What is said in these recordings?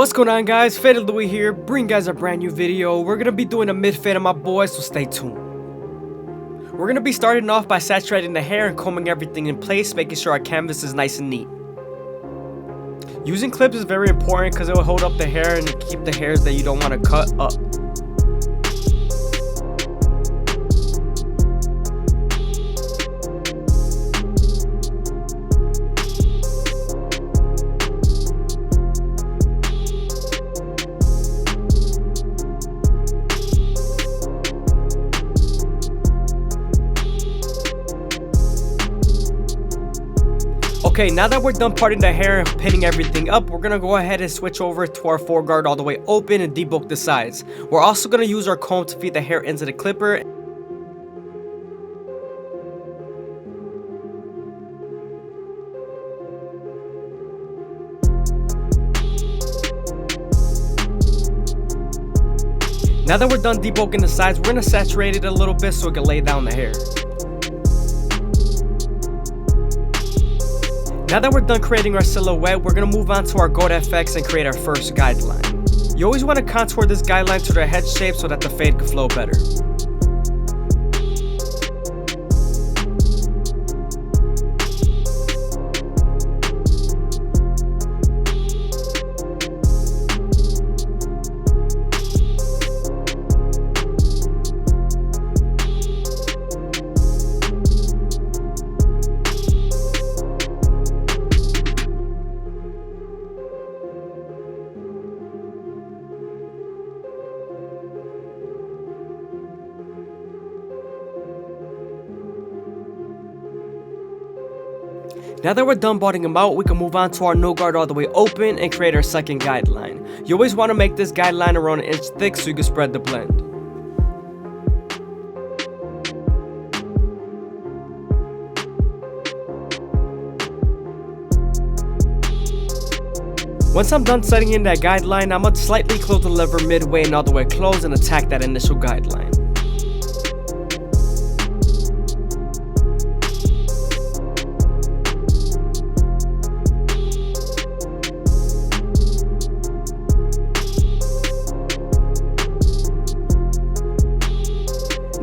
What's going on, guys? FadeitLuie here, bring guys a brand new video. We're gonna be doing a mid fade on my boys, so stay tuned. We're gonna be starting off by saturating the hair and combing everything in place, making sure our canvas is nice and neat. Using clips is very important because it will hold up the hair and keep the hairs that you don't want to cut up. Okay, now that we're done parting the hair and pinning everything up, we're gonna go ahead and switch over to our foreguard all the way open and debulk the sides. We're also gonna use our comb to feed the hair into the clipper. Now that we're done debulking the sides, we're gonna saturate it a little bit so it can lay down the hair. Now that we're done creating our silhouette, we're going to move on to our Gold FX and create our first guideline. You always want to contour this guideline to the head shape so that the fade can flow better. Now that we're done botting them out, we can move on to our no guard all the way open and create our second guideline. You always want to make this guideline around an inch thick so you can spread the blend. Once I'm done setting in that guideline, I'm going to slightly close the lever midway and all the way close and attack that initial guideline.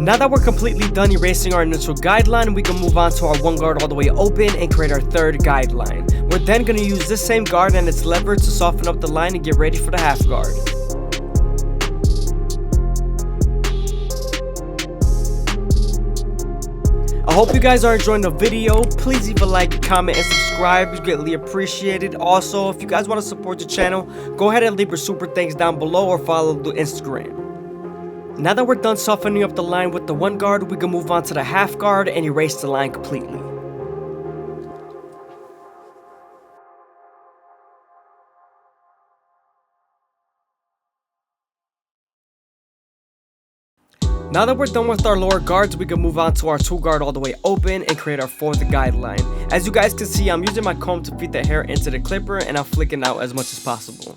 Now that we're completely done erasing our initial guideline, we can move on to our one guard all the way open and create our third guideline. We're then going to use this same guard and its lever to soften up the line and get ready for the half guard. I hope you guys are enjoying the video. Please leave a like, comment, and subscribe. It's greatly appreciated. Also, if you guys want to support the channel, go ahead and leave your super thanks down below or follow the Instagram. Now that we're done softening up the line with the one guard, we can move on to the half guard and erase the line completely. Now that we're done with our lower guards, we can move on to our two guard all the way open and create our fourth guideline. As you guys can see, I'm using my comb to feed the hair into the clipper and I'm flicking out as much as possible.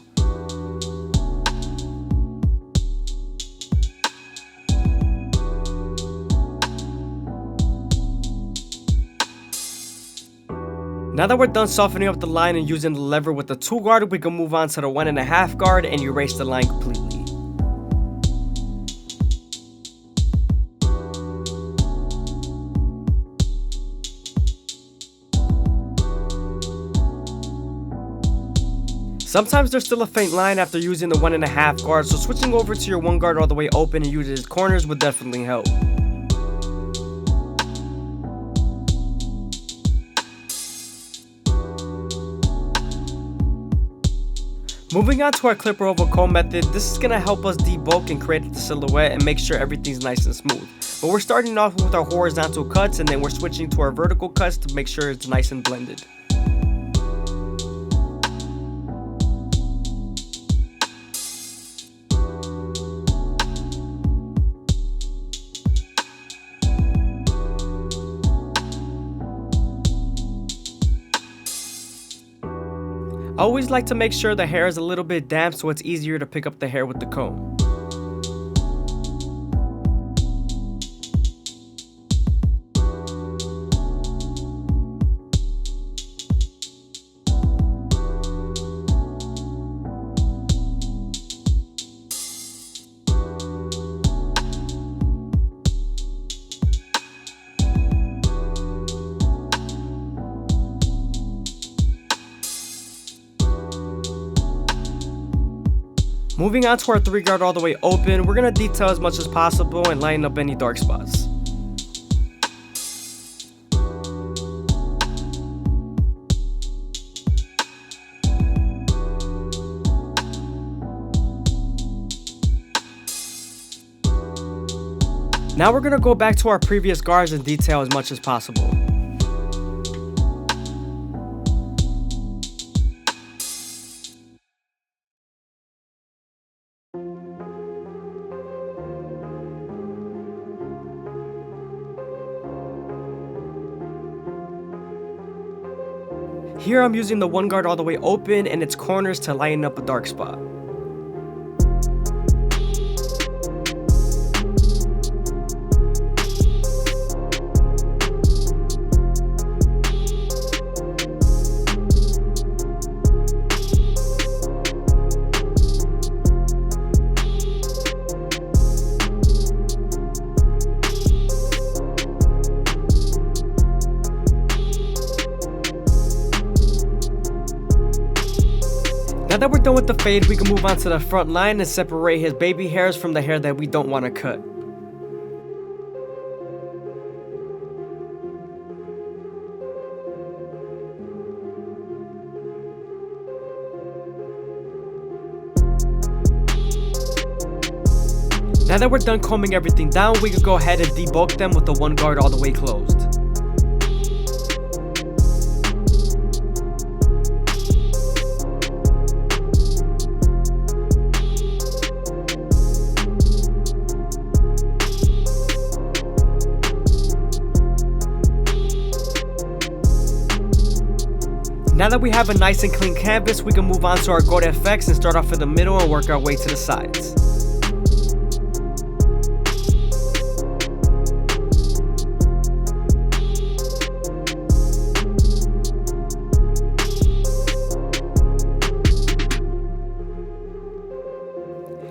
Now that we're done softening up the line and using the lever with the two guard, we can move on to the 1.5 guard and erase the line completely. Sometimes there's still a faint line after using the 1.5 guard, so switching over to your one guard all the way open and using its corners would definitely help. Moving on to our clipper over comb method, this is going to help us debulk and create the silhouette and make sure everything's nice and smooth. But we're starting off with our horizontal cuts and then we're switching to our vertical cuts to make sure it's nice and blended. I always like to make sure the hair is a little bit damp so it's easier to pick up the hair with the comb. Moving on to our 3 guard all the way open, we're going to detail as much as possible and line up any dark spots. Now we're going to go back to our previous guards and detail as much as possible. Here I'm using the 1 guard all the way open and its corners to lighten up a dark spot. Now that we're done with the fade, we can move on to the front line and separate his baby hairs from the hair that we don't want to cut. Now that we're done combing everything down, we can go ahead and debulk them with the 1 guard all the way closed. Now that we have a nice and clean canvas, we can move on to our gold FX and start off in the middle and work our way to the sides.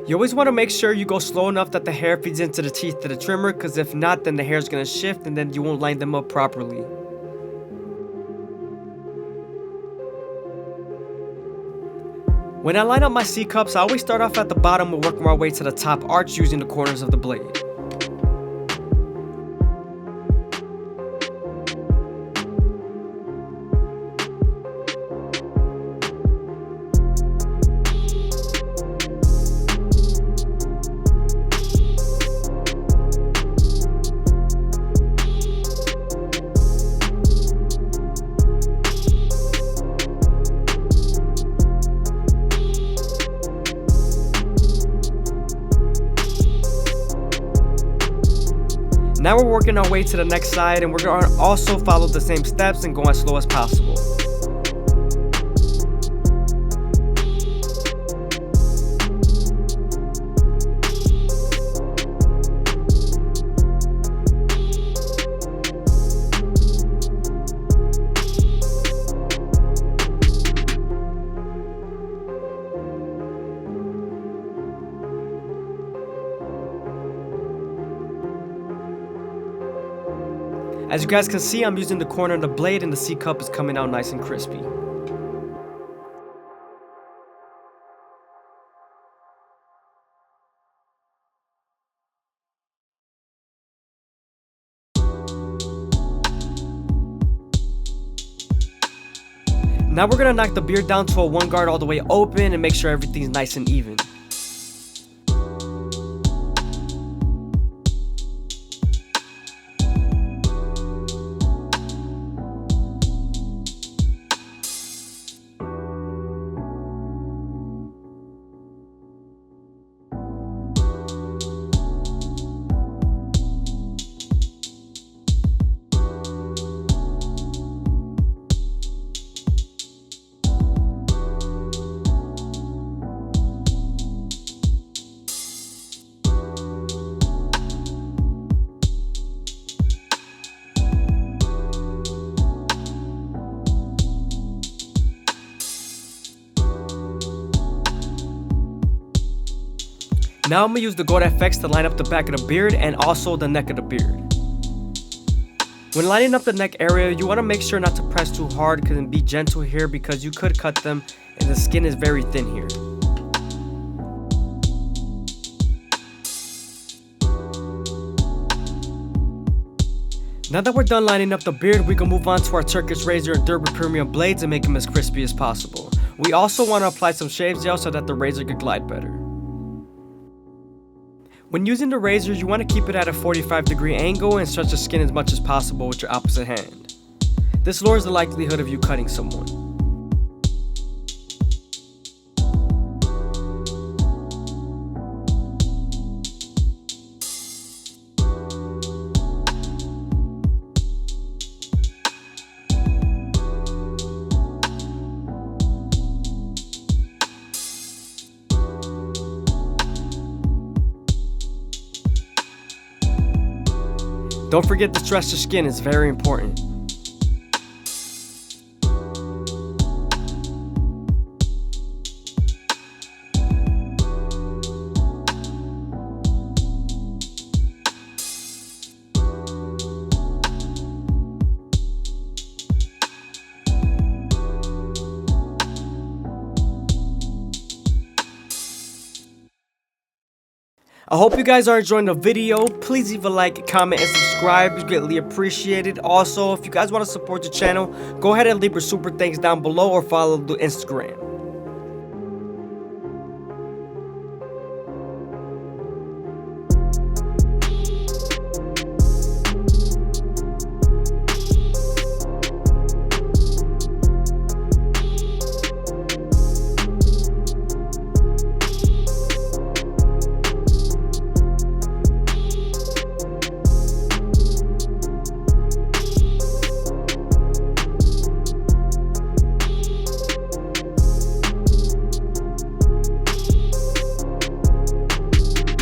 You always want to make sure you go slow enough that the hair feeds into the teeth of the trimmer, because if not, then the hair is going to shift and then you won't line them up properly. When I line up my C-cups, I always start off at the bottom and work my way to the top arch using the corners of the blade. Now we're working our way to the next side, and we're going to also follow the same steps and go as slow as possible. As you guys can see, I'm using the corner of the blade and the C-cup is coming out nice and crispy. Now we're gonna knock the beard down to a 1 guard all the way open and make sure everything's nice and even. Now I'm going to use the Gold FX to line up the back of the beard and also the neck of the beard. When lining up the neck area, you want to make sure not to press too hard and be gentle here because you could cut them and the skin is very thin here. Now that we're done lining up the beard, we can move on to our Turkish razor and Derby premium blades and make them as crispy as possible. We also want to apply some shave gel so that the razor could glide better. When using the razor, you want to keep it at a 45-degree angle and stretch the skin as much as possible with your opposite hand. This lowers the likelihood of you cutting someone. Don't forget to stretch the skin, it's very important. I hope you guys are enjoying the video. Please leave a like, comment, and subscribe. It's greatly appreciated. Also, if you guys want to support the channel, go ahead and leave your super thanks down below or follow the Instagram.